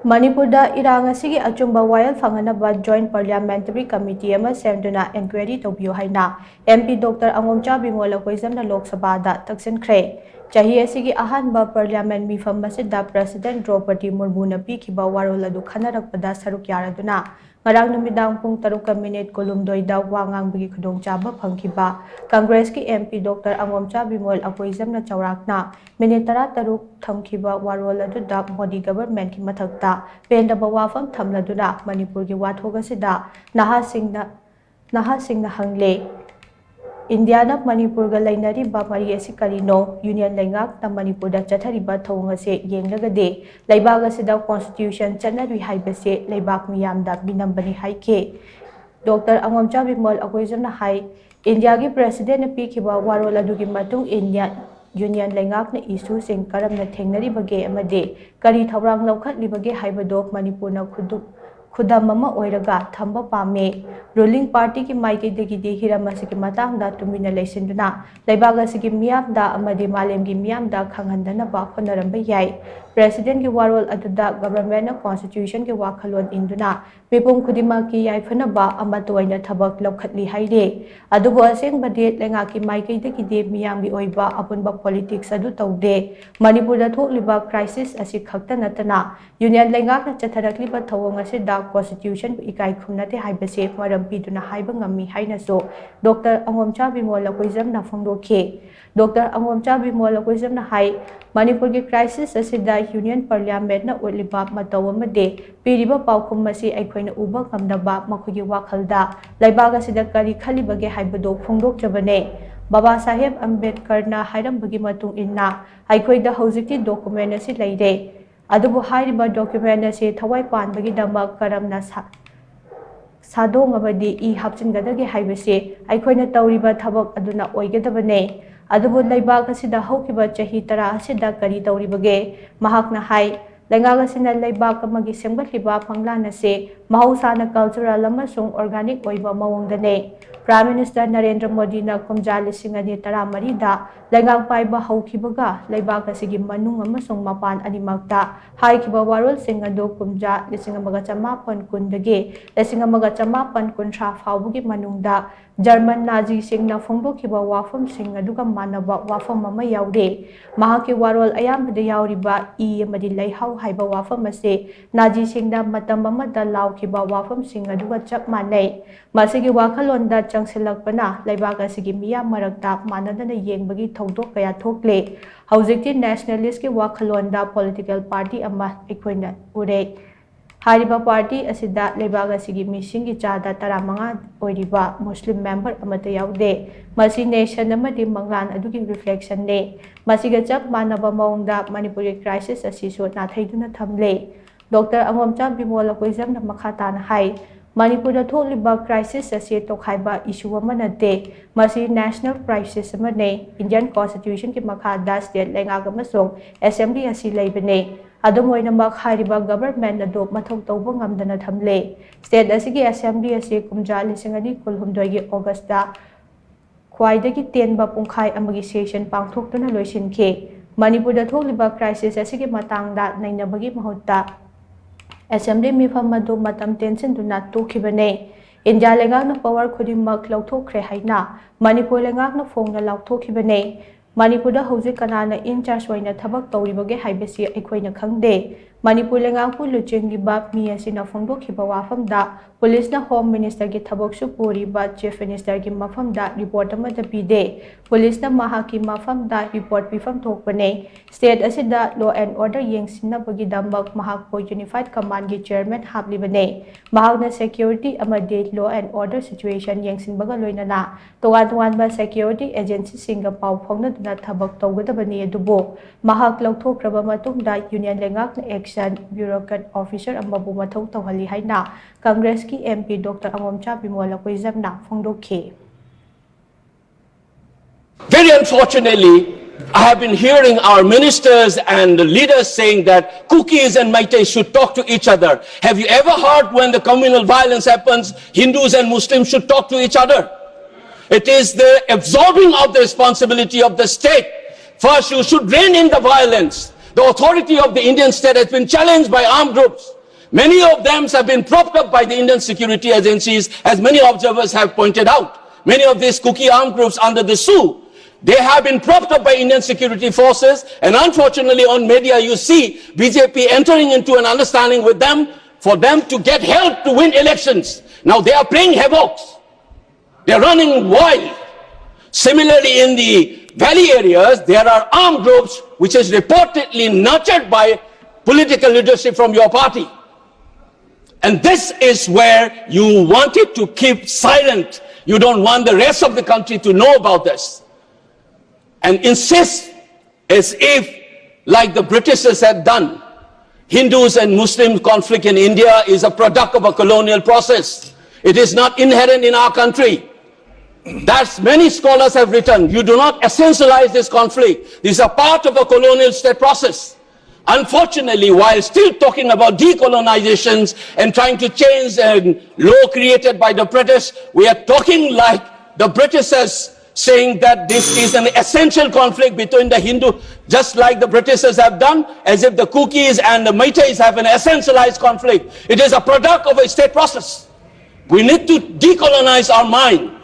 Manipurda Irang Asigi Achumba Wayel Phang-Hannaba Joint Parliamentary Committee ama Shemduna Enquiry Toubiyu HAINA MP Dr. ANGOMCHA BIMOL AKOIJAM Lok Sabha da TAKSHINKHRE Chahi asigi ahanba Parliament mifam masida President Draupadi Murmu na pikiba warol adu khanarakpada saruk yaraduna ngarang numidang pung 3 kolumdoi da wangang bagi khudongchaba phangkiba Congress ki MP Dr. ANGOMCHA BIMOL AKOIJAM na chawrakna minute 13 thamkiba warol adu da Modi government ki mathakta pendaba wafam thamladuna Manipur ki wathoga sida nahasingna hangle India na Manipur ga lainari ba mari asi karino Union Lengak na Manipur da chathari ba thawng ase yenglagade laibag asida constitution chanari haibase laibak miyam da binambani haike Dr. ANGOMCHA BIMOL AKOIJAM na hai India gi president na pikiba warol adugi matung India Union Lengak na issue sing karam na thengnari bage amade kari thawrang laukhat libage haibado Manipur na khudam mama oiraga thamba pame ruling party ki maike degi hiramasi ki matang da tumina leisinduna laibaga sigi miyam da amade malem gi miyam da khanghandana ba khonaramba yai president ki warol aduda government na constitution ki wakhalon induna mipum khudima ki yai phana ba amatoina thabak lokhatli haire adubo aseng bade lenga ki maike degi de miyam gi oiba apunba politics adu taude Manipur da thokliba crisis asi khakta natana union lenga na chatharakli ba thawong ase da constitution ikai khumnate haibase maram piduna haiba ngami haina so Dr. ANGOMCHA BIMOL AKOIJAM na phongdokhe Dr. ANGOMCHA BIMOL AKOIJAM na hai Manipur ki crisis asida union parliament na uliba mataw amade piriba paukhum masi aikhoina uba kamdaba makhugi wakhalda laibaga sida kari khalibage haibado phongdok jabane Baba Saheb Ambedkar na hairambagi matung inna aikhoida hojikti document asi leire adubu hairiba document asi thawai panbagi damak karamna sadong abadi I hapchingadagi haibase aikhoina tawriba thabak aduna oigadabane adubu laibag asida haukiba chahi 10 asida kari tawribage mahakna hai lengaga sina laibag amagi semgatliba panglan ase mahausana cultural amasung organic oiba mawongdane Prime Minister Narendra Modi na kumja 2013 da lengang paiba haukibaga laibag asigi manung amasung mapan animakta haikiba warol sing adu kumja 1910 dage 1913 faubugi manungda German Nazi sing na phongdokiba wafam sing aduga manaba wafam ama yaude mahaki warol ayambada yauriba I amadi laihau haiba wafam ase Nazi sing da matam amada laukiba wafam sing aduga chap manai masigi wakhalonda changsilakpana laibag asigi miyam marakta manadana yengbagi thongdok kaya thokle hojikti nationalist ki wakhalonda political party ama ikhoina ure Hariba party asida laibag asigi misingi chada 15 oiriba Muslim member amata yaude masi nation amadi manglan adugi reflection ne masiga chap manaba maungda Manipuri crisis asiso nathaiduna thamle Dr. ANGOMCHA BIMOL AKOIJAM na makhata na hai Manipur da thokliba crisis asi tokhaiba issue amanate masi national crisis amane Indian constitution ki makhada state lenga amasong assembly asi leibane adumoina makhariba government ado mathok tawba ngamdana thamle state asigi assembly asi kumja 2012 August da khwaidagi tenba pungkhai amagi session pangthoktuna loisinke Manipur da thokliba crisis asigi matangda nainabagi mahutta Assembly mifam adu matam tension do not tokibane India lengak na power khudimak lauthokre haina Manipur lengak na phongna lauthokibane Manipur da hojik kanana in charge waina thabak tawribage haibasi aikhoina khangde Manipur lengak pu luchengi ba mi asina phongdokhiba wafam da police na home minister gi thabak su puri ba chief minister gi mafam da report ama da pide police na mahaki mafam da report pifam thokpane state asida law and order yengsinna bagi dambak mahak po unified command gi chairman hablibane mahak na security ama de law and order situation yengsin baga loinana towan ba security agency singa pau phongna duna thabak tawgadabane adubo mahak lauthokraba matungda union lengak na action bureaucrat officer amabu mathau tawhali haina Congress ki MP Dr. ANGOMCHA BIMOL AKOIJAM na phongdokhe Very unfortunately, I have been hearing our ministers and leaders saying that Kukis and Meiteis should talk to each other. Have you ever heard when the communal violence happens, Hindus and Muslims should talk to each other? It is the absorbing of the responsibility of the state. First, you should rein in the violence. The authority of the Indian state has been challenged by armed groups. Many of them have been propped up by the Indian security agencies, as many observers have pointed out. Many of these cookie armed groups under the SU, they have been propped up by Indian security forces, and unfortunately on media you see BJP entering into an understanding with them for them to get help to win elections. Now they are playing havoc. They are running wild. Similarly, in the valley areas, there are armed groups which is reportedly nurtured by political leadership from your party. And this is where you wanted to keep silent. You don't want the rest of the country to know about this. And insist as if, like the Britishers had done, Hindus and Muslim conflict in India is a product of a colonial process. It is not inherent in our country. That's many scholars have written. You do not essentialize this conflict. This is a part of a colonial state process. Unfortunately, while still talking about decolonizations and trying to change the law created by the British, we are talking like the Britishers, saying that this is an essential conflict between the Hindu, just like the Britishers have done, as if the Kukis and the Meiteis have an essentialized conflict. It is a product of a state process. We need to decolonize our mind.